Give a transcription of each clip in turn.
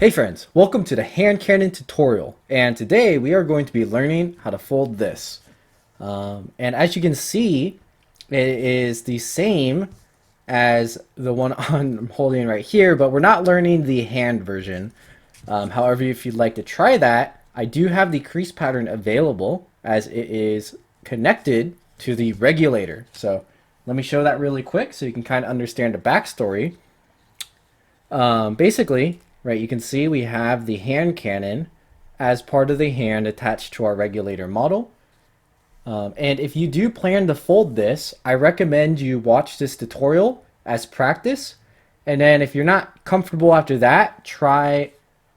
Hey friends, welcome to the hand cannon tutorial, and today we are going to be learning how to fold this. And as you can see, it is the same as the one I'm holding right here, but we're not learning the hand version. However, if you'd like to try that, I do have the crease pattern available as it is connected to the regulator. So let me show that really quick so you can kind of understand the backstory. Basically, right, you can see we have the hand cannon as part of the hand attached to our regulator model. And if you do plan to fold this, I recommend you watch this tutorial as practice. And then if you're not comfortable after that, try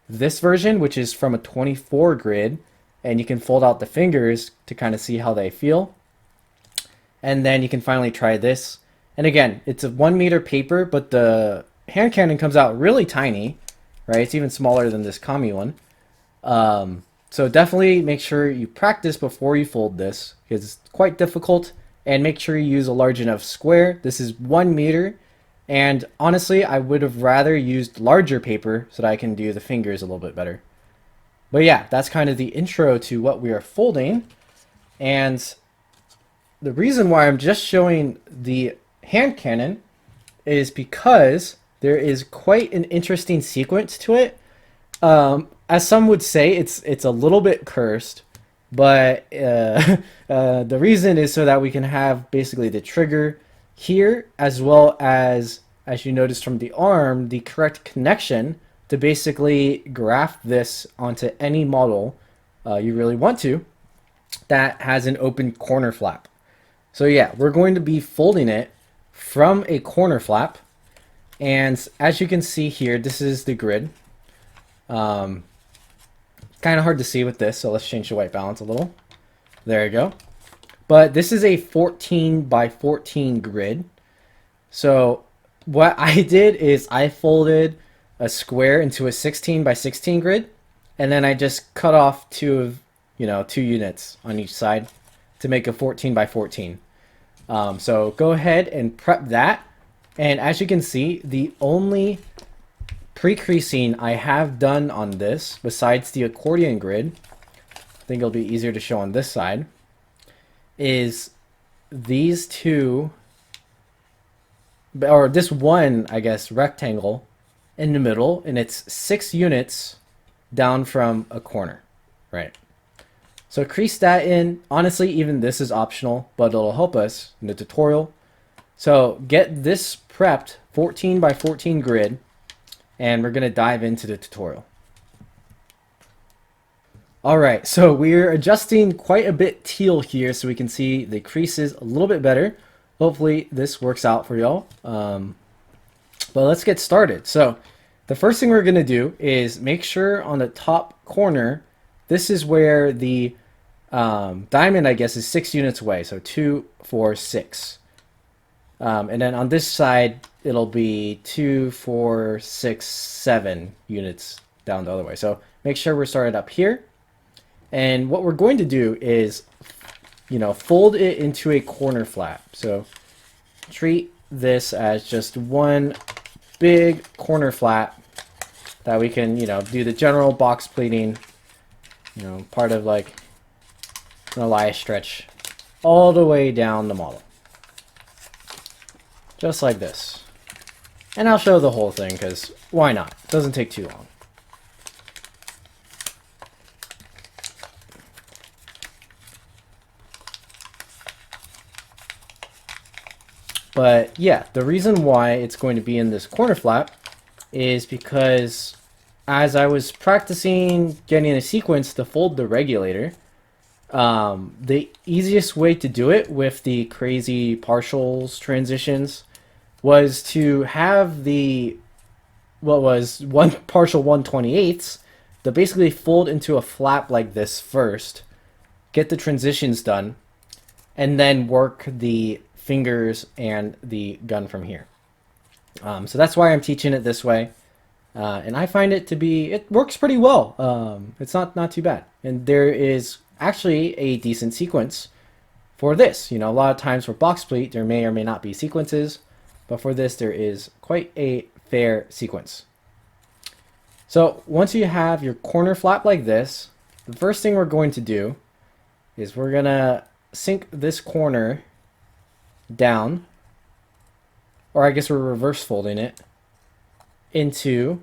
this version, which is from a 24 grid. And you can fold out the fingers to kind of see how they feel. And then you can finally try this. And again, it's a 1 meter paper, but the hand cannon comes out really tiny, right? It's even smaller than this Kami one. So definitely make sure you practice before you fold this because it's quite difficult, and make sure you use a large enough square. This is 1 meter, and honestly, I would have rather used larger paper so that I can do the fingers a little bit better. But yeah, that's kind of the intro to what we are folding. And the reason why I'm just showing the hand cannon is because there is quite an interesting sequence to it. As some would say, it's a little bit cursed, but the reason is so that we can have basically the trigger here, as well as you noticed from the arm, the correct connection to basically graft this onto any model you really want to that has an open corner flap. So yeah, we're going to be folding it from a corner flap. And as you can see here, this is the grid. Kind of hard to see with this, so let's change the white balance a little. There you go. But this is a 14 by 14 grid. So what I did is I folded a square into a 16 by 16 grid, and then I just cut off two units on each side to make a 14 by 14. So go ahead and prep that. And as you can see, the only pre-creasing I have done on this, besides the accordion grid, I think it'll be easier to show on this side, is these two, or this one, I guess, rectangle in the middle, and it's 6 units down from a corner, right? So crease that in. Honestly, even this is optional, but it'll help us in the tutorial. So get this prepped 14 by 14 grid, and we're going to dive into the tutorial. Alright, so we're adjusting quite a bit teal here so we can see the creases a little bit better. Hopefully this works out for y'all. But let's get started. So the first thing we're going to do is make sure on the top corner, this is where the diamond, I guess, is 6 units away. So 2, 4, 6. And then on this side, it'll be 2, 4, 6, 7 units down the other way. So make sure we're started up here. And what we're going to do is, fold it into a corner flap. So treat this as just one big corner flap that we can, do the general box pleating, part of like an Elias stretch all the way down the model. Just like this. And I'll show the whole thing because why not? It doesn't take too long. But yeah, the reason why it's going to be in this corner flap is because as I was practicing getting a sequence to fold the regulator, the easiest way to do it with the crazy partials transitions was to have what was one partial 1/28 to basically fold into a flap like this first, get the transitions done, and then work the fingers and the gun from here. So that's why I'm teaching it this way. And I find it works pretty well. It's not too bad. And there is actually a decent sequence for this. A lot of times for box pleat, there may or may not be sequences, but for this, there is quite a fair sequence. So once you have your corner flap like this, the first thing we're going to do is we're going to sink this corner down, or I guess we're reverse folding it, into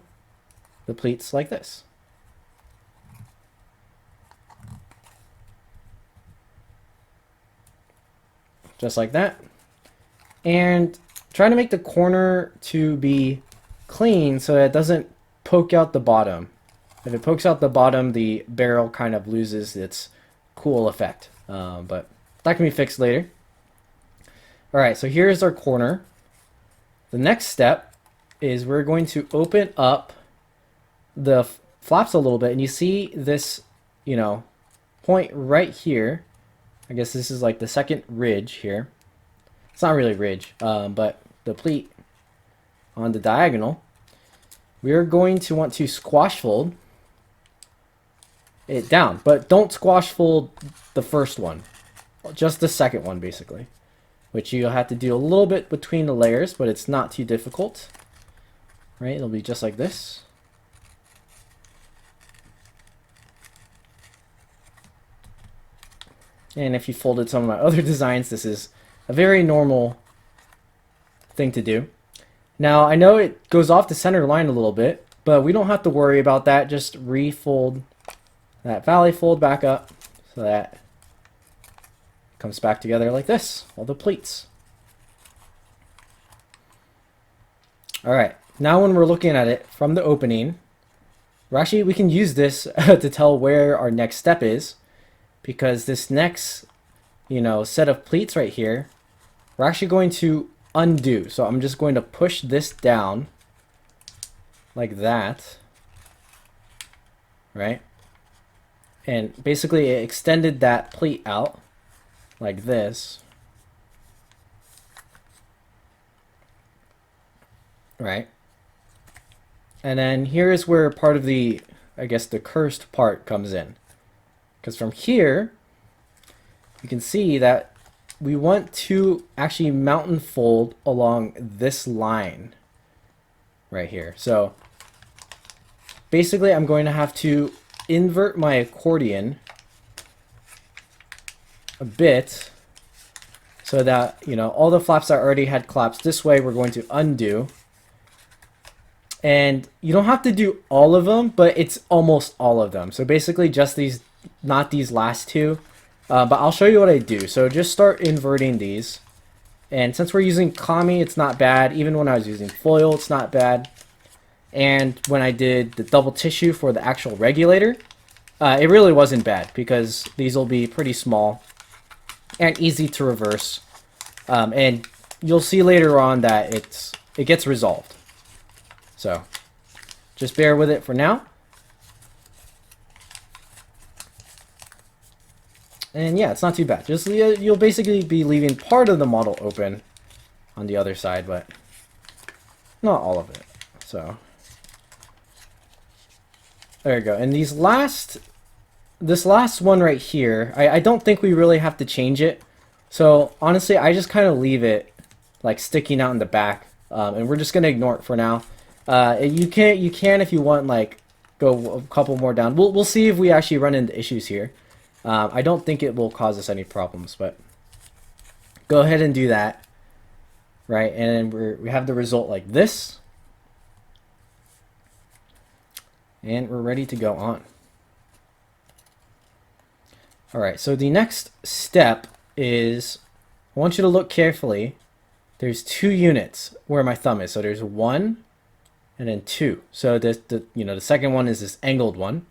the pleats like this. Just like that. And trying to make the corner to be clean so that it doesn't poke out the bottom. If it pokes out the bottom, the barrel kind of loses its cool effect. But that can be fixed later. Alright, so here's our corner. The next step is we're going to open up the flaps a little bit, and you see this, you know, point right here. I guess this is like the second ridge here. It's not really ridge, but the pleat on the diagonal. We're going to want to squash fold it down, but don't squash fold the first one, just the second one basically, which you'll have to do a little bit between the layers, but it's not too difficult, right? It'll be just like this. And if you folded some of my other designs, this is a very normal thing to do. Now, I know it goes off the center line a little bit, but we don't have to worry about that. Just refold that valley fold back up so that it comes back together like this, all the pleats. All right, now when we're looking at it from the opening, we can use this to tell where our next step is, because this next, you know, set of pleats right here, we're actually going to undo. So I'm just going to push this down like that, right? And basically it extended that pleat out like this, right? And then here is where part of the, I guess, the cursed part comes in. Because from here, you can see that we want to actually mountain fold along this line right here. So basically I'm going to have to invert my accordion a bit so that, you know, all the flaps that already had collapsed this way, we're going to undo. And you don't have to do all of them, but it's almost all of them. So basically just these, not these last two. But I'll show you what I do. So just start inverting these. And since we're using Kami, it's not bad. Even when I was using foil, it's not bad. And when I did the double tissue for the actual regulator, it really wasn't bad because these will be pretty small and easy to reverse. And you'll see later on that it gets resolved. So just bear with it for now. And yeah, it's not too bad. Just you'll basically be leaving part of the model open on the other side, but not all of it. So there you go. And this last one right here, I don't think we really have to change it. So honestly, I just kind of leave it like sticking out in the back, and we're just gonna ignore it for now. You can if you want, like go a couple more down. We'll see if we actually run into issues here. I don't think it will cause us any problems, but go ahead and do that, right? And we have the result like this, and we're ready to go on. All right, so the next step is I want you to look carefully. There's 2 units where my thumb is, so there's 1 and then 2. So the second one is this angled one,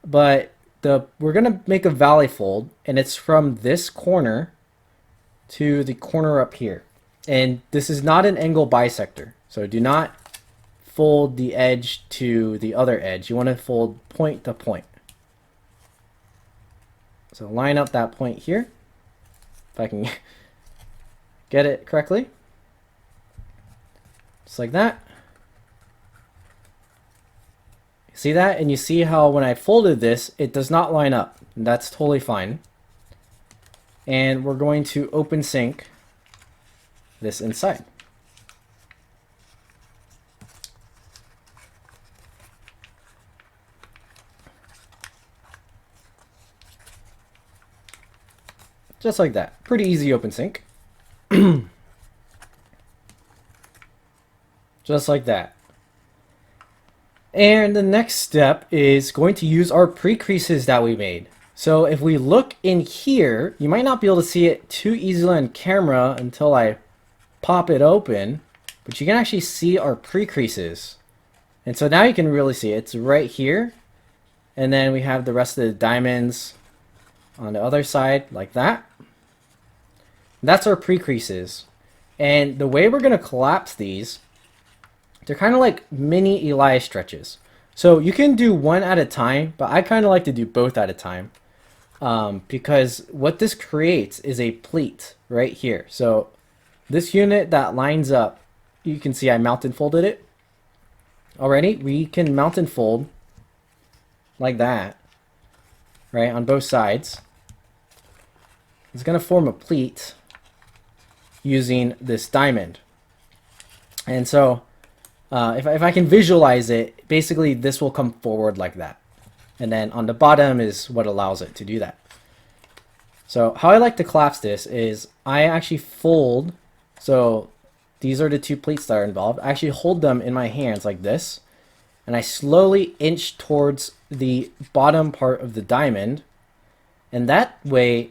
but we're gonna make a valley fold, and it's from this corner to the corner up here. And this is not an angle bisector, so do not fold the edge to the other edge. You want to fold point to point. So line up that point here, if I can get it correctly, just like that. See that? And you see how when I folded this, it does not line up. And that's totally fine. And we're going to open sync this inside. Just like that. Pretty easy open sync. Just like that. And the next step is going to use our pre-creases that we made. So if we look in here, you might not be able to see it too easily on camera until I pop it open, but you can actually see our pre-creases. And so now you can really see it. It's right here. And then we have the rest of the diamonds on the other side like that. That's our pre-creases. And the way we're going to collapse these, they're kind of like mini Elias stretches. So you can do one at a time, but I kind of like to do both at a time. Because what this creates is a pleat right here. So this unit that lines up, you can see I mountain folded it already. We can mountain fold like that, right, on both sides. It's going to form a pleat using this diamond. And so if I can visualize it, basically this will come forward like that. And then on the bottom is what allows it to do that. So how I like to collapse this is I actually fold. So these are the two pleats that are involved. I actually hold them in my hands like this. And I slowly inch towards the bottom part of the diamond. And that way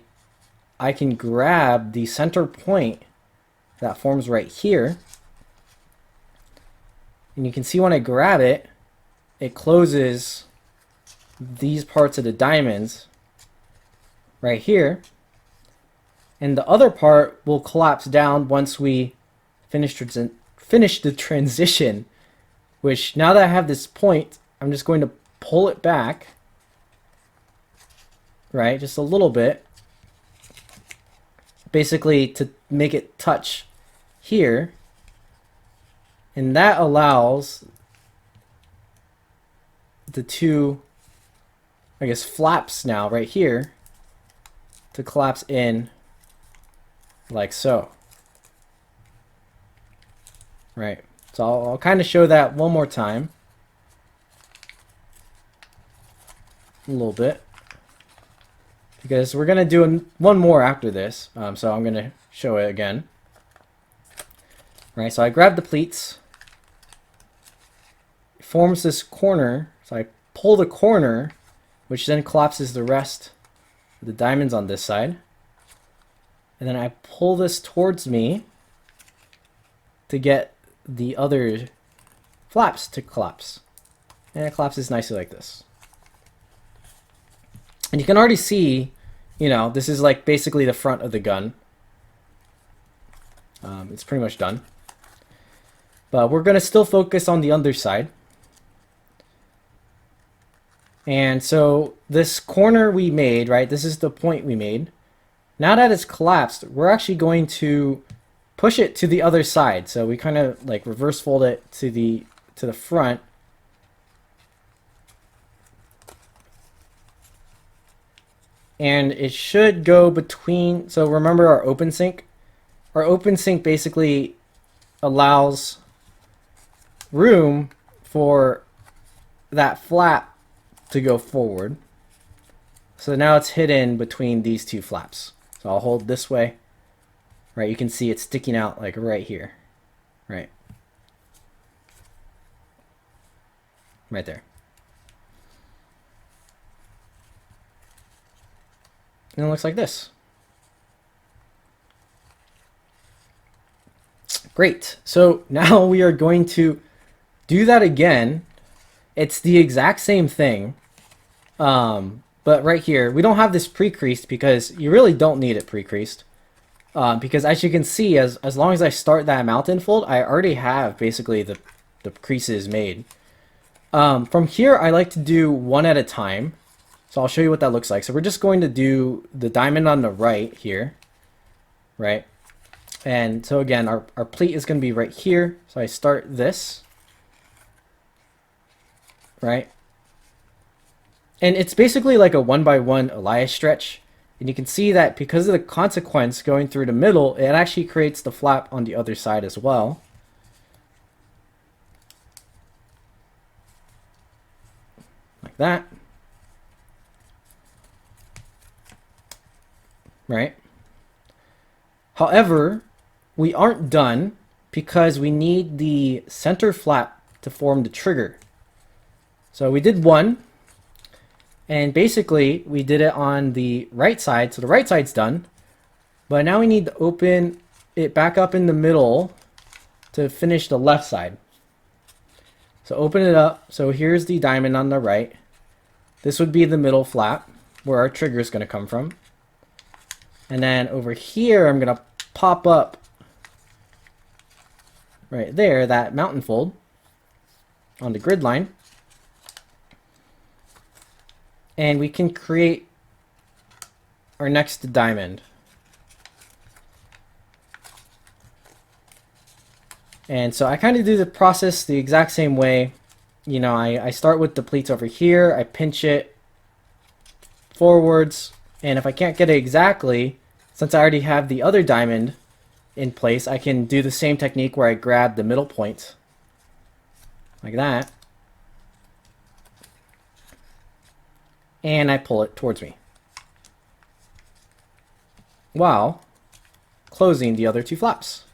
I can grab the center point that forms right here. And you can see when I grab it, it closes these parts of the diamonds right here. And the other part will collapse down once we finish the transition, which now that I have this point, I'm just going to pull it back, right, just a little bit, basically to make it touch here. And that allows the two, I guess, flaps now right here to collapse in like so. Right. So I'll kind of show that one more time. A little bit. Because we're going to do one more after this. So I'm going to show it again. Right. So I grab the pleats. It forms this corner. So I pull the corner, which then collapses the rest of the diamonds on this side. And then I pull this towards me to get the other flaps to collapse. And it collapses nicely like this. And you can already see, you know, this is like basically the front of the gun. It's pretty much done. But we're going to still focus on the underside. And so this corner we made, right, this is the point we made. Now that it's collapsed, we're actually going to push it to the other side. So we kind of like reverse fold it to the front. And it should go between, so remember our open sync? Our open sync basically allows room for that flap to go forward. So now it's hidden between these two flaps. So I'll hold this way. Right, you can see it sticking out like right here. Right. Right there. And it looks like this. Great. So now we are going to do that again. It's the exact same thing. But right here, we don't have this pre-creased because you really don't need it pre-creased. Because as you can see, as long as I start that mountain fold, I already have basically the creases made. From here, I like to do one at a time. So I'll show you what that looks like. So we're just going to do the diamond on the right here, right? And so again, our pleat is going to be right here. So I start this, right? And it's basically like a 1x1 Elias stretch. And you can see that because of the consequence going through the middle, it actually creates the flap on the other side as well. Like that. Right? However, we aren't done because we need the center flap to form the trigger. So we did one, and basically we did it on the right side, so the right side's done. But now we need to open it back up in the middle to finish the left side. So open it up. So here's the diamond on the right. This would be the middle flap where our trigger is going to come from. And then over here, I'm going to pop up right there, that mountain fold on the grid line. And we can create our next diamond. And so I kind of do the process the exact same way. You know, I start with the pleats over here, I pinch it forwards, and if I can't get it exactly, since I already have the other diamond in place, I can do the same technique where I grab the middle point, like that, and I pull it towards me, while closing the other two flaps.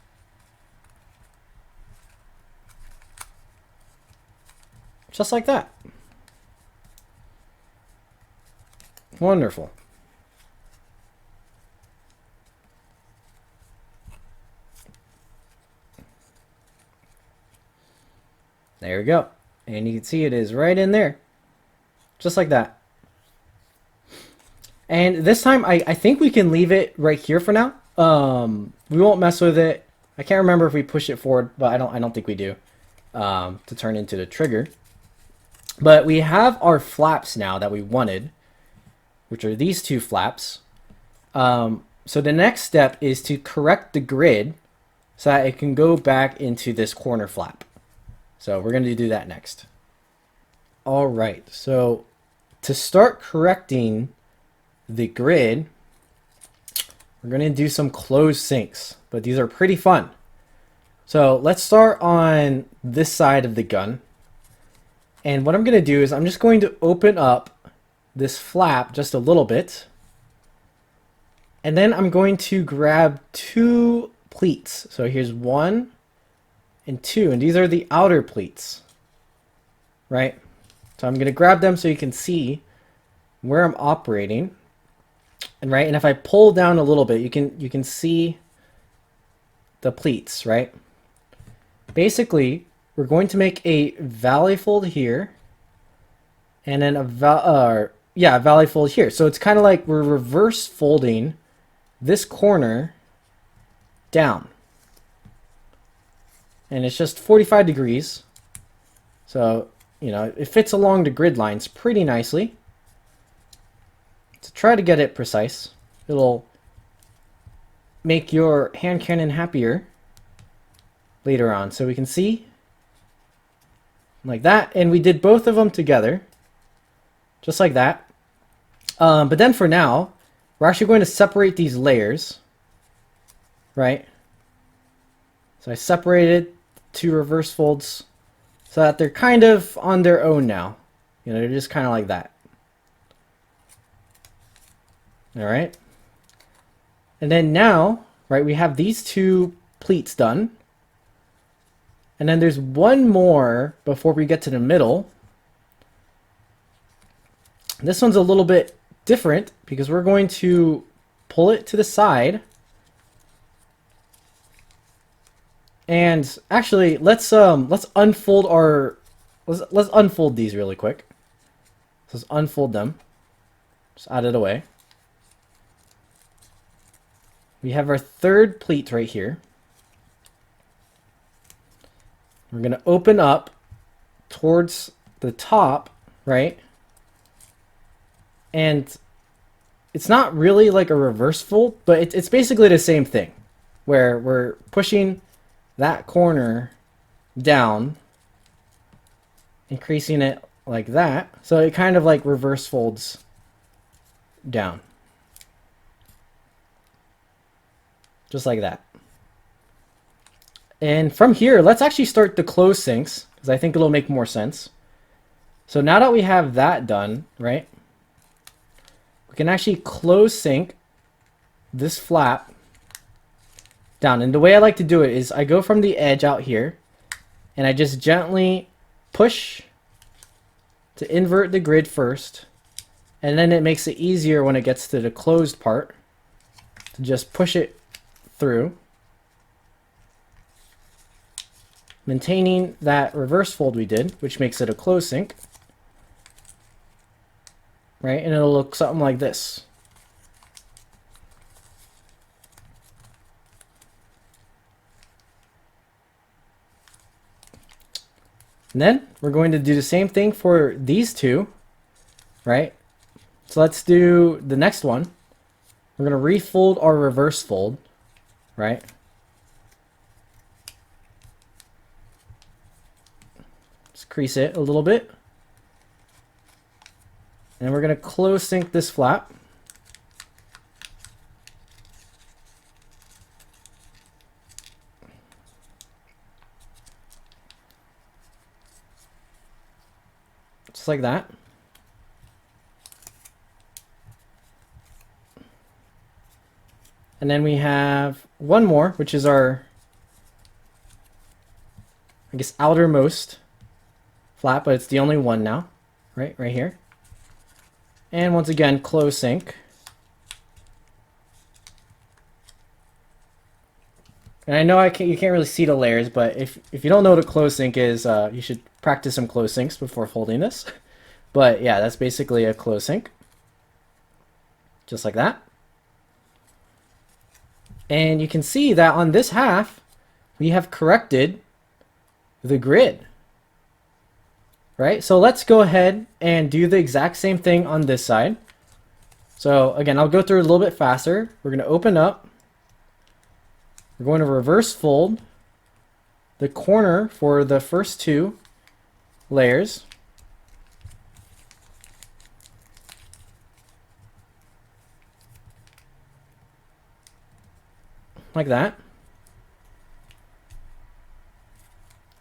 Just like that. Wonderful. There we go. And you can see it is right in there. Just like that. And this time, I think we can leave it right here for now. We won't mess with it. I can't remember if we push it forward, but I don't think we do, to turn into the trigger. But we have our flaps now that we wanted, which are these two flaps. So the next step is to correct the grid so that it can go back into this corner flap. So we're going to do that next. All right, so to start correcting the grid, we're going to do some closed sinks, but these are pretty fun. So let's start on this side of the gun. And what I'm going to do is I'm just going to open up this flap just a little bit. And then I'm going to grab two pleats. So here's 1 and 2. And these are the outer pleats. Right? So I'm going to grab them so you can see where I'm operating. And right, and if I pull down a little bit, you can see the pleats, right? Basically, we're going to make a valley fold here, and then a valley fold here. So it's kind of like we're reverse folding this corner down, and it's just 45 degrees. So you know it fits along the grid lines pretty nicely. So try to get it precise. It'll make your hand cannon happier later on. So we can see like that, and we did both of them together just like that. But then for now we're actually going to separate these layers, right? So I separated two reverse folds so that they're kind of on their own now. You know, they're just kind of like that. All right, and then now, right, we have these two pleats done. And then there's one more before we get to the middle. This one's a little bit different because we're going to pull it to the side. And actually, let's unfold our let's unfold these really quick. Let's unfold them. Just out of the way. We have our third pleat right here. We're going to open up towards the top, right? And it's not really like a reverse fold, but it's basically the same thing, where we're pushing that corner down, increasing it like that. So it kind of like reverse folds down. Just like that. And from here, let's actually start the close sinks, because I think it'll make more sense. So now that we have that done, right, we can actually close sink this flap down. And the way I like to do it is I go from the edge out here and I just gently push to invert the grid first. And then it makes it easier when it gets to the closed part to just push it through, maintaining that reverse fold we did, which makes it a close sync, right? And it'll look something like this. And then we're going to do the same thing for these two, right? So let's do the next one. We're going to refold our reverse fold, right? Let's crease it a little bit. And we're going to close sync this flap. Just like that. And then we have one more, which is our, I guess, outermost flap, but it's the only one now, right here. And once again, close sync. And I know you can't really see the layers, but if you don't know what a close sync is, you should practice some close syncs before folding this. But yeah, that's basically a close sync. Just like that. And you can see that on this half, we have corrected the grid. Right? So let's go ahead and do the exact same thing on this side. So again, I'll go through it a little bit faster. We're going to open up. We're going to reverse fold the corner for the first two layers. Like that.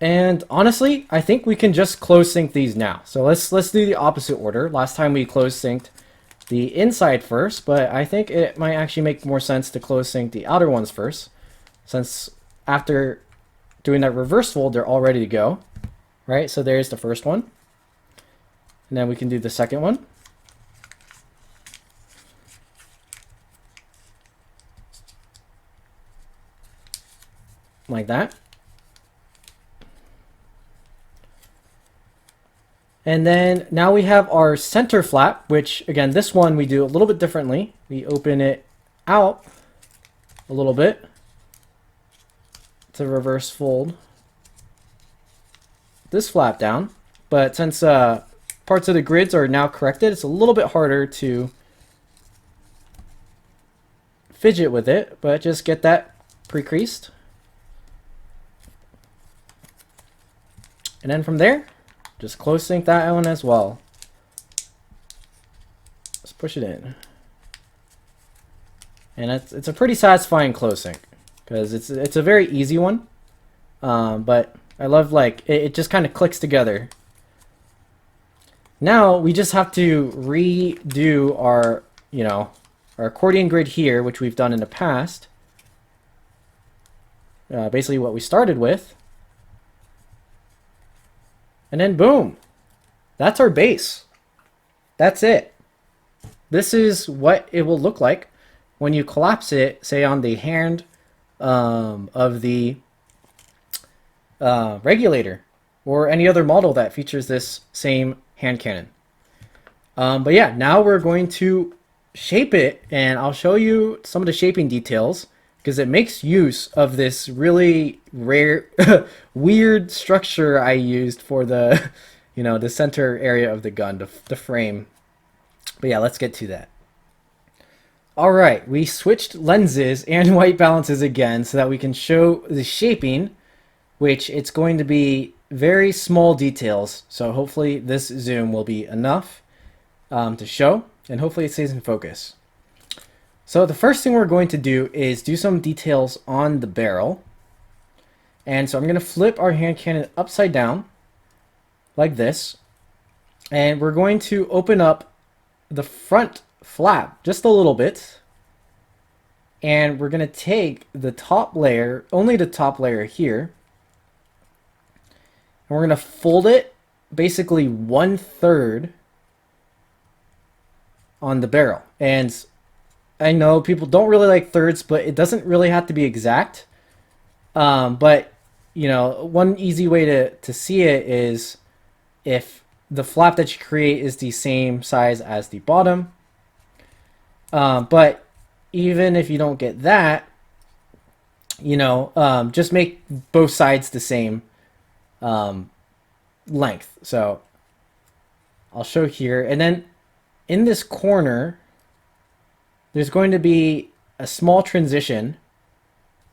And honestly, I think we can just close sync these now. So let's do the opposite order. Last time we close synced the inside first, but I think it might actually make more sense to close sync the outer ones first, since after doing that reverse fold, they're all ready to go, right? So there's the first one. And then we can do the second one. Like that. And then now we have our center flap, which again, this one we do a little bit differently. We open it out a little bit to reverse fold this flap down. But since parts of the grids are now corrected, it's a little bit harder to fidget with it, but just get that pre-creased. And then from there, just close sync that one as well. Let's push it in. And it's a pretty satisfying close sync because it's a very easy one. But I love like it just kind of clicks together. Now we just have to redo our, our accordion grid here, which we've done in the past. Basically what we started with. And then boom, that's our base. That's it. This is what it will look like when you collapse it, say on the hand of the regulator or any other model that features this same hand cannon. But yeah, now we're going to shape it, and I'll show you some of the shaping details because it makes use of this really rare, weird structure I used for the, the center area of the gun, the frame. But yeah, let's get to that. All right, we switched lenses and white balances again so that we can show the shaping, which it's going to be very small details. So hopefully this zoom will be enough to show, and hopefully it stays in focus. So the first thing we're going to do is do some details on the barrel. And so I'm going to flip our hand cannon upside down like this. And we're going to open up the front flap just a little bit. And we're going to take the top layer, only the top layer here, and we're going to fold it basically 1/3 on the barrel. And I know people don't really like thirds, but it doesn't really have to be exact. But, you know, one easy way to see it is if the flap that you create is the same size as the bottom. But even if you don't get that, you know, just make both sides the same length. So I'll show here. And then in this corner, there's going to be a small transition,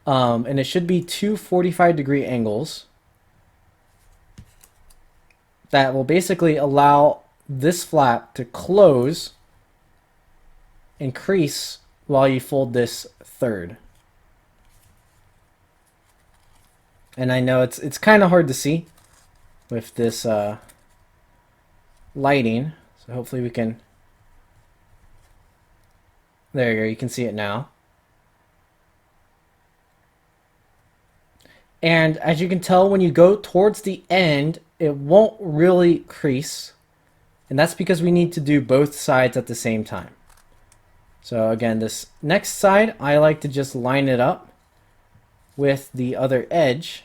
and it should be two 45-degree angles that will basically allow this flap to close and crease while you fold this third. And I know it's kind of hard to see with this lighting, so hopefully we can. There you go, you can see it now. And as you can tell, when you go towards the end, it won't really crease. And that's because we need to do both sides at the same time. So again, this next side, I like to just line it up with the other edge.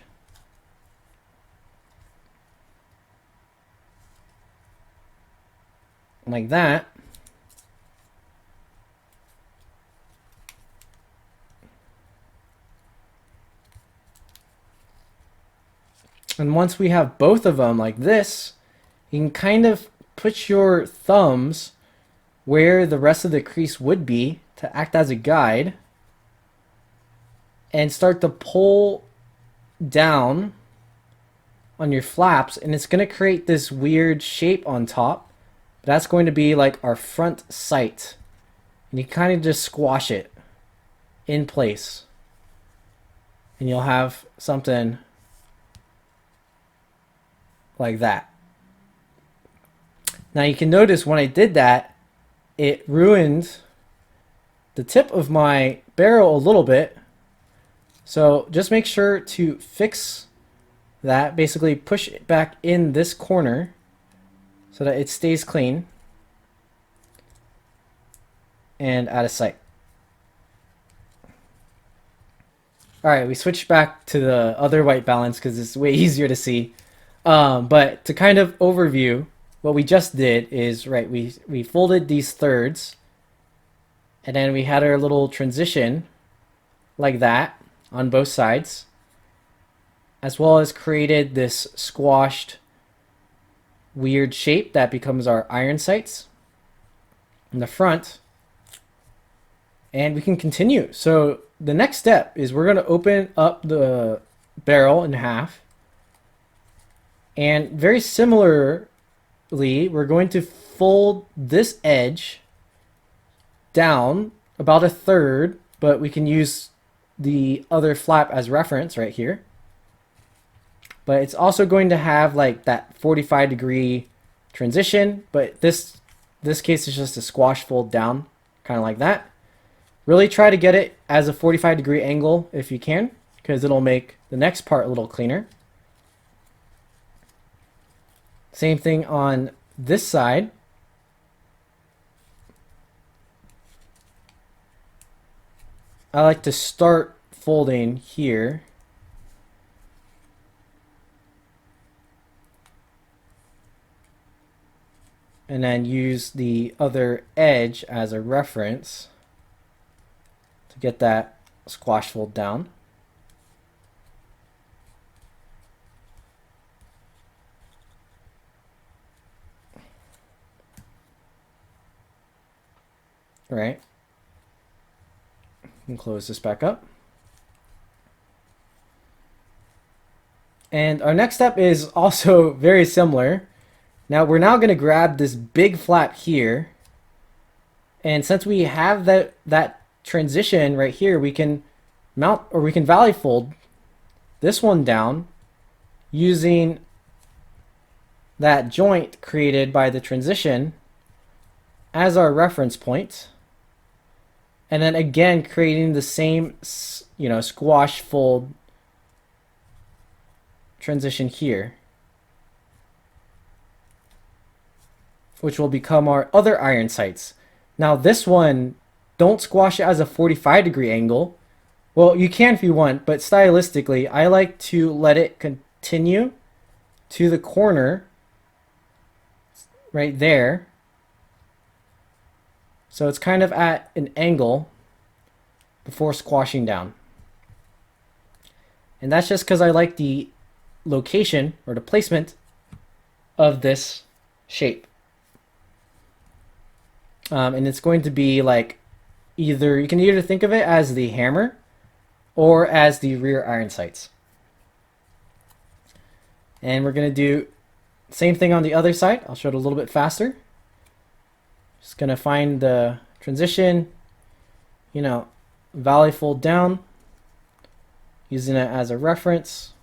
Like that. And once we have both of them like this, you can kind of put your thumbs where the rest of the crease would be to act as a guide and start to pull down on your flaps, and it's going to create this weird shape on top. That's going to be like our front sight, and you kind of just squash it in place and you'll have something like that. Now you can notice when I did that, it ruined the tip of my barrel a little bit. So just make sure to fix that. Basically push it back in this corner so that it stays clean and out of sight. Alright, we switched back to the other white balance because it's way easier to see. But to kind of overview, what we just did is, right, we folded these thirds, and then we had our little transition like that on both sides, as well as created this squashed weird shape that becomes our iron sights in the front. And we can continue. So the next step is we're going to open up the barrel in half. And very similarly, we're going to fold this edge down about a third, but we can use the other flap as reference right here. But it's also going to have like that 45-degree transition, but this case is just a squash fold down, kind of like that. Really try to get it as a 45-degree angle if you can, because it'll make the next part a little cleaner. Same thing on this side. I like to start folding here. And then use the other edge as a reference to get that squash fold down. All right. And close this back up. And our next step is also very similar. Now we're now going to grab this big flap here. And since we have that transition right here, we can mount, or we can valley fold this one down using that joint created by the transition as our reference point. And then again, creating the same, squash fold transition here, which will become our other iron sights. Now this one, don't squash it as a 45-degree angle. Well, you can if you want, but stylistically, I like to let it continue to the corner right there. So it's kind of at an angle before squashing down. And that's just because I like the location or the placement of this shape. And it's going to be like you can either think of it as the hammer or as the rear iron sights. And we're going to do the same thing on the other side. I'll show it a little bit faster. Just going to find the transition, valley fold down, using it as a reference.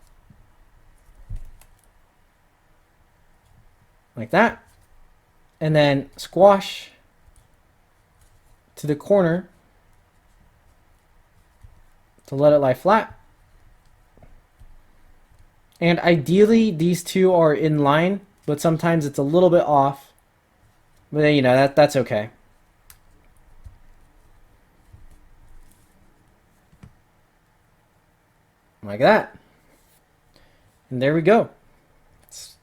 Like that. And then squash to the corner to let it lie flat. And ideally these two are in line, but sometimes it's a little bit off. But that's okay. Like that. And there we go. It's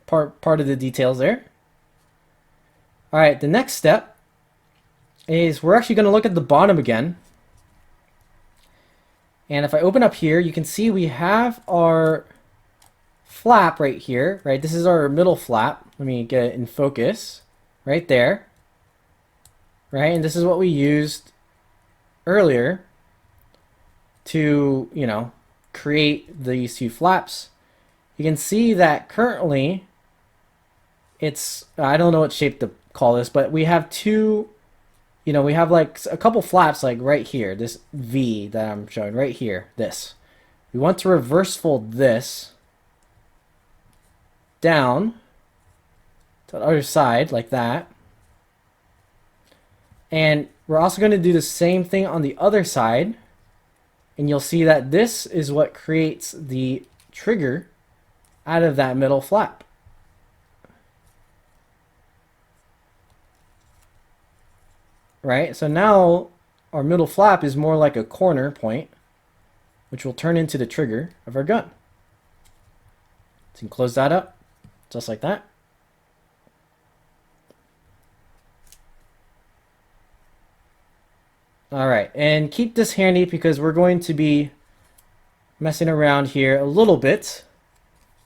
part of the details there. All right, the next step is we're actually going to look at the bottom again. And if I open up here, you can see we have our flap right here, right? This is our middle flap. Let me get it in focus. Right there. Right? And this is what we used earlier to, create these two flaps. You can see that currently it's, I don't know what shape to call this, but we have two, we have like a couple flaps like right here, this V that I'm showing right here, this. We want to reverse fold this down to the other side like that. And we're also going to do the same thing on the other side. And you'll see that this is what creates the trigger out of that middle flap. Right? So now our middle flap is more like a corner point, which will turn into the trigger of our gun. So you can close that up, just like that. All right, and keep this handy because we're going to be messing around here a little bit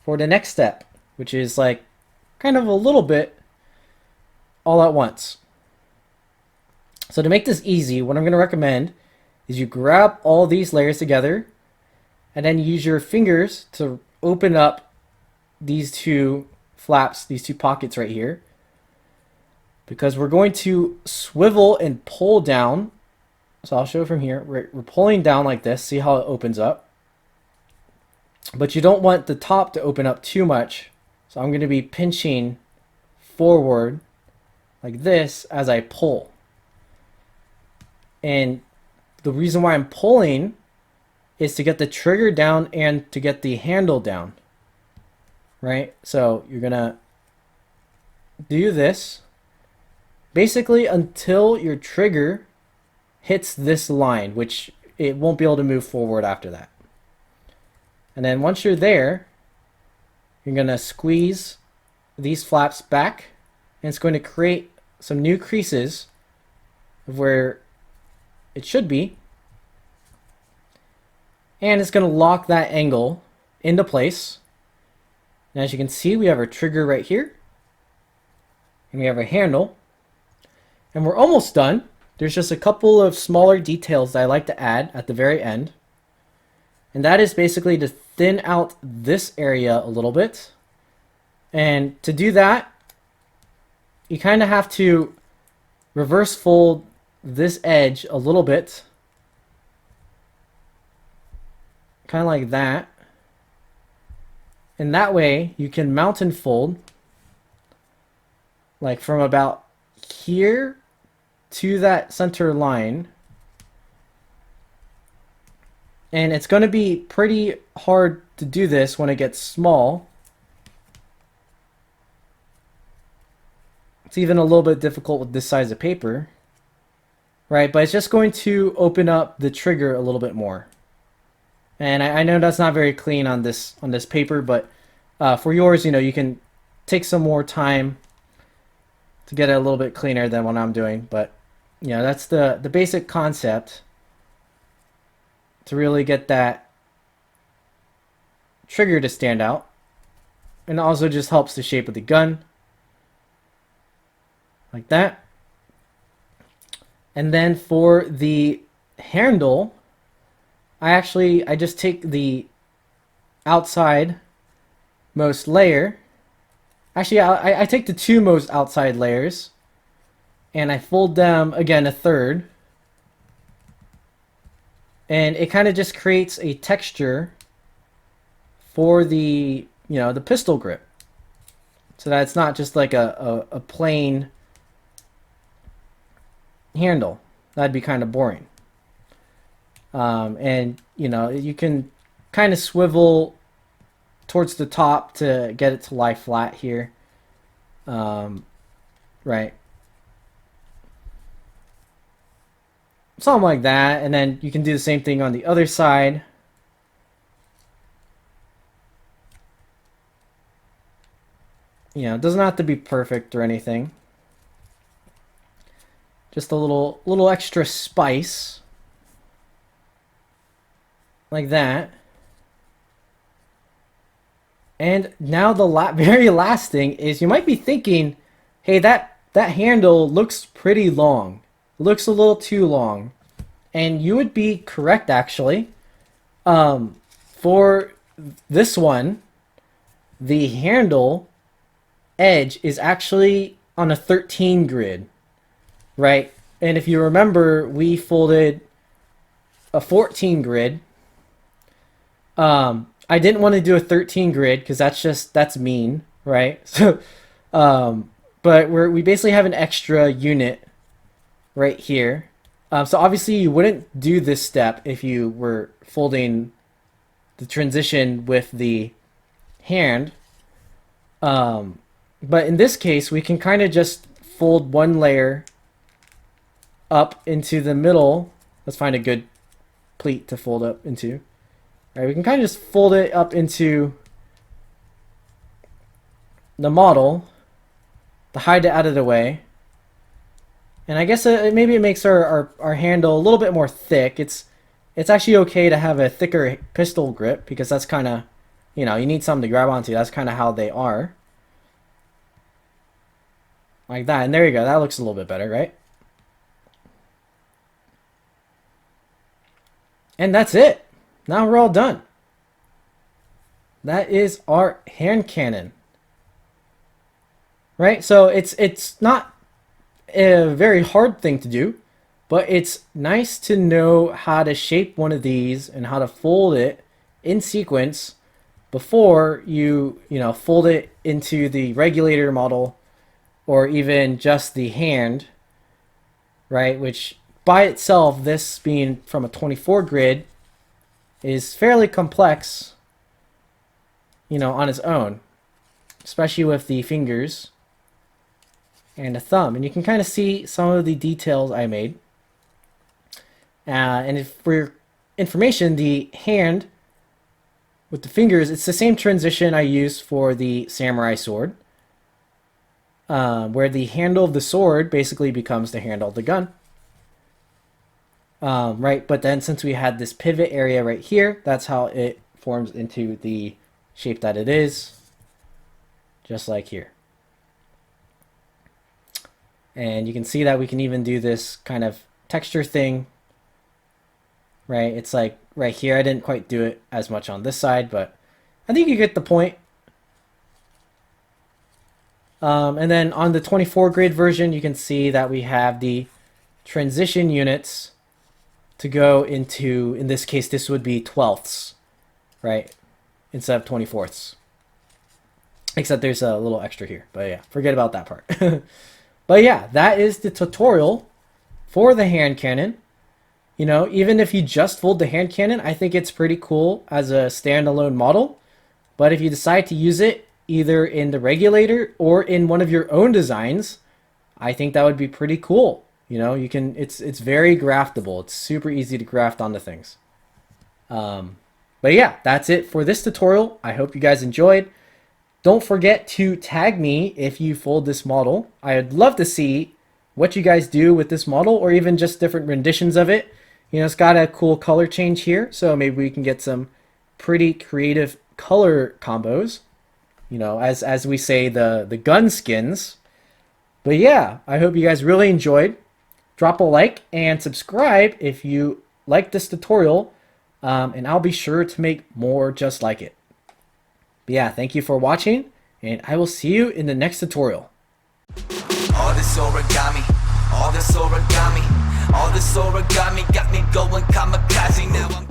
for the next step, which is like kind of a little bit all at once. So to make this easy, what I'm going to recommend is you grab all these layers together and then use your fingers to open up these two flaps, these two pockets right here, because we're going to swivel and pull down. So I'll show it from here. We're pulling down like this. See how it opens up? But you don't want the top to open up too much. So I'm going to be pinching forward like this as I pull. And the reason why I'm pulling is to get the trigger down and to get the handle down. Right? So you're going to do this basically until your trigger hits this line, which it won't be able to move forward after that. And then once you're there, you're going to squeeze these flaps back, and it's going to create some new creases of where it should be. And it's going to lock that angle into place. And as you can see, we have our trigger right here. And we have our handle. And we're almost done. There's just a couple of smaller details that I like to add at the very end. And that is basically to thin out this area a little bit. And to do that, you kind of have to reverse fold this edge a little bit. Kind of like that. And that way you can mount and fold like from about here to that center line And it's going to be pretty hard to do this when it gets small. It's even a little bit difficult with this size of paper, right? But it's just going to open up the trigger a little bit more. And I know that's not very clean on this paper, but for yours, you know, you can take some more time to get it a little bit cleaner than what I'm doing. But you know, that's the basic concept to really get that trigger to stand out. And it also just helps the shape of the gun. Like that. And then for the handle, I just take the outside most layer. Actually, I take the two most outside layers and I fold them again a third. And it kind of just creates a texture for the, you know, the pistol grip. So that it's not just like a plain handle. That'd be kind of boring. And you know, you can kind of swivel towards the top to get it to lie flat here. Right. Something like that. And then you can do the same thing on the other side. You know, it doesn't have to be perfect or anything. Just a little extra spice. Like that. And now the very last thing is, you might be thinking, hey, that handle looks pretty long. Looks a little too long. And you would be correct, actually. For this one, the handle edge is actually on a 13 grid, right? And if you remember, we folded a 14 grid. I didn't want to do a 13 grid because that's mean, right? So, but we basically have an extra unit right here. So obviously you wouldn't do this step if you were folding the transition with the hand. But in this case, we can kind of just fold one layer up into the middle. Let's find a good pleat to fold up into. All right, we can kind of just fold it up into the model to hide it out of the way. And I guess maybe it makes our handle a little bit more thick. It's actually okay to have a thicker pistol grip because that's kind of, you know, you need something to grab onto. That's kind of how they are. Like that. And there you go. That looks a little bit better, right? And that's it. Now we're all done. That is our hand cannon. Right? So it's not a very hard thing to do, but it's nice to know how to shape one of these and how to fold it in sequence before you know, fold it into the regulator model or even just the hand, right? Which by itself, this being from a 24 grid, is fairly complex, you know, on its own, especially with the fingers and a thumb. And you can kind of see some of the details I made. And if for your information, the hand with the fingers, it's the same transition I used for the samurai sword, where the handle of the sword basically becomes the handle of the gun. Right, but then since we had this pivot area right here, that's how it forms into the shape that it is, just like here. And you can see that we can even do this kind of texture thing, right? It's like right here. I didn't quite do it as much on this side, but I think you get the point. And then on the 24 grid version, you can see that we have the transition units to go into, in this case, this would be 12ths, right? Instead of 24ths. Except there's a little extra here. But yeah, forget about that part. But yeah, that is the tutorial for the hand cannon. You know, even if you just fold the hand cannon, I think it's pretty cool as a standalone model. But if you decide to use it either in the regulator or in one of your own designs, I think that would be pretty cool. You know, you can, it's very graftable. It's super easy to graft onto things. But yeah, that's it for this tutorial. I hope you guys enjoyed. Don't forget to tag me if you fold this model. I'd love to see what you guys do with this model, or even just different renditions of it. You know, it's got a cool color change here, so maybe we can get some pretty creative color combos. You know, as we say, the gun skins. But yeah, I hope you guys really enjoyed. Drop a like and subscribe if you like this tutorial, and I'll be sure to make more just like it. But yeah, thank you for watching, and I will see you in the next tutorial. All this origami, all this origami, all this origami got me going kamikaze now.